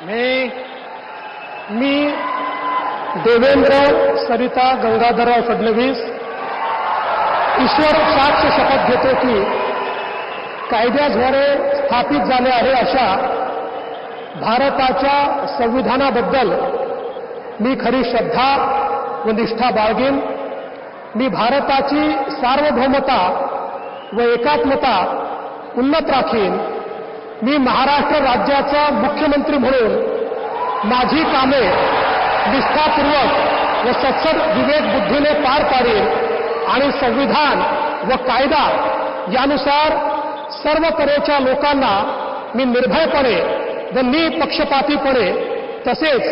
मी देवेंद्र सरिता गंगाधरराव फडणवीस ईश्वर साक्ष शपथ घेतो की कायद्याद्वारे स्थापित झाले आहे अशा भारताच्या संविधानाबद्दल मी खरी श्रद्धा व निष्ठा बाळगेन। मी भारताची सार्वभौमता व एकात्मता उन्नत राखीन। मी महाराष्ट्र राज्याचा मुख्यमंत्री म्हणून माझी कामे निष्ठापूर्वक व सत्सद विवेक बुद्धीने पार पाडेन आणि संविधान व कायदा यानुसार सर्व तऱ्हेच्या लोकांना मी निर्भयपणे व निपक्षपातीपणे तसेच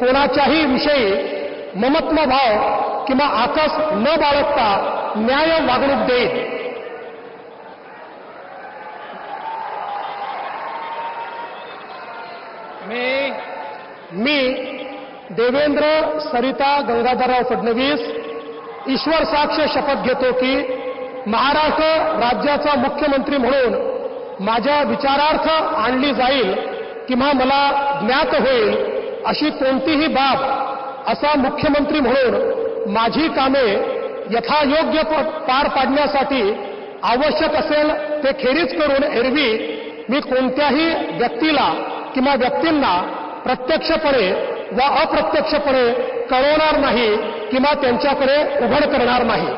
कोणाच्याही विषयी ममत्व भाव किंवा आकस न बाळगता न्याय वागणूक देईन। मी देवेंद्र सरिता गंगाधरराव फडणवीस ईश्वर साक्ष शपथ घेतो की महाराष्ट्र राज्याचा मुख्यमंत्री म्हणून माझ्या विचारार्थ आणली जाईल किंवा मला ज्ञात होईल अशी कोणतीही बाब असा मुख्यमंत्री म्हणून माझी कामे यथायोग्य पार पाडण्यासाठी आवश्यक असेल ते खेरीज करून एरवी मी कोणत्याही व्यक्तीला किंवा व्यक्तींना प्रत्यक्षपणे व अप्रत्यक्षपणे कळवणार नाही किंवा त्यांच्याकडे उघड करणार नाही।